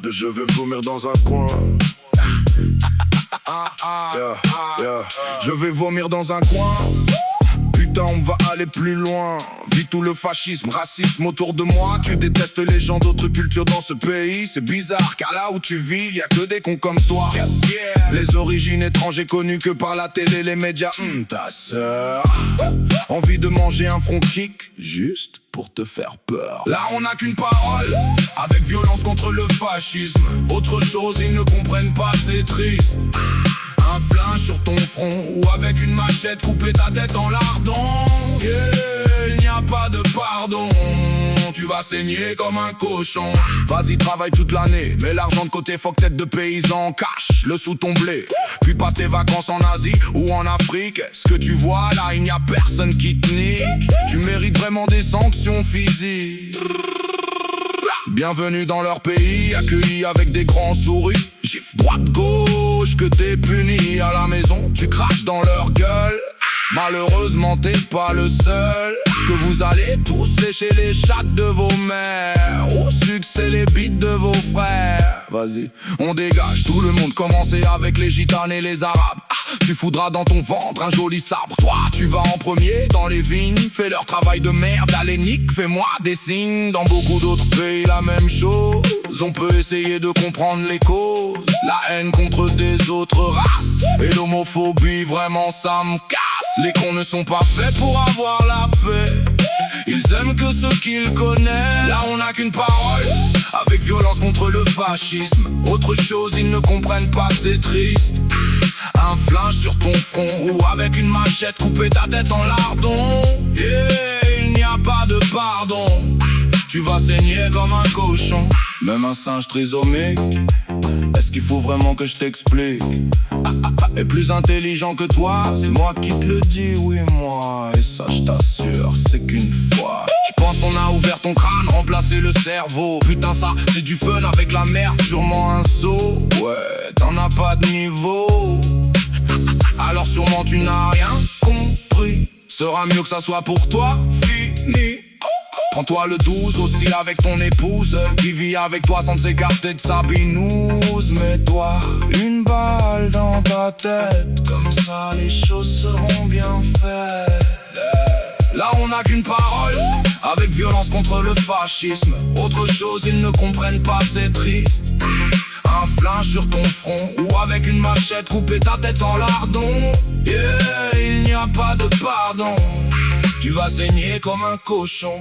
Je vais vomir dans un coin. Je vais vomir dans un coin. Putain, on va aller plus loin. Vis tout le fascisme, racisme autour de moi. Tu détestes les gens d'autres cultures dans ce pays. C'est bizarre car là où tu vis, y a que des cons comme toi. Les origines étrangères connues que par la télé, les médias. Ta sœur. Envie de manger un front kick juste pour te faire peur. Là on n'a qu'une parole, avec violence contre le fascisme. Autre chose ils ne comprennent pas, c'est triste. Un flingue sur ton front ou avec une machette couper ta tête en lardon. Il n'y a pas de pardon. Tu vas saigner comme un cochon. Vas-y travaille toute l'année, mets l'argent de côté, faut que tête de paysan. Cache le sous ton blé, puis passe tes vacances en Asie ou en Afrique. Est-ce que tu vois là, il n'y a personne qui te nique. Tu mérites vraiment des sanctions physiques. Bienvenue dans leur pays, accueillis avec des grands sourires. Gifle droite-gauche que t'es puni. À la maison, tu craches dans leur gueule. Malheureusement t'es pas le seul. Que vous allez tous lécher les chattes de vos mères. Au succès les bites de vos frères. Vas-y, on dégage, tout le monde. Commencez avec les gitanes et les arabes. Tu foudras dans ton ventre un joli sabre. Toi tu vas en premier dans les vignes. Fais leur travail de merde, allez nique, fais-moi des signes. Dans beaucoup d'autres pays la même chose. On peut essayer de comprendre les causes. La haine contre des autres races et l'homophobie, vraiment ça me casse. Les cons ne sont pas faits pour avoir la paix. Ils aiment que ceux qu'ils connaissent. Là on n'a qu'une parole, avec violence contre le fascisme. Autre chose ils ne comprennent pas, c'est triste. Un flingue sur ton front ou avec une machette couper ta tête en lardon. Il n'y a pas de pardon. Tu vas saigner comme un cochon. Même un singe trisomique. Est-ce qu'il faut vraiment que je t'explique? Est plus intelligent que toi, c'est moi qui te le dis, oui moi. Et ça je t'assure, c'est qu'une fois. Tu penses on a ouvert ton crâne, remplacé le cerveau. Putain ça c'est du fun avec la merde, sûrement un saut. Ouais, t'en as pas de niveau. Alors sûrement tu n'as rien compris. Sera mieux que ça soit pour toi fini. Prends-toi le 12 aussi avec ton épouse qui vit avec toi sans s'écarter de sa binouse. Mets-toi une balle dans ta tête, comme ça les choses seront bien faites. Là on n'a qu'une parole, avec violence contre le fascisme. Autre chose ils ne comprennent pas, c'est triste. Un flingue sur ton front ou avec une machette couper ta tête en lardon. Il n'y a pas de pardon. Tu vas saigner comme un cochon.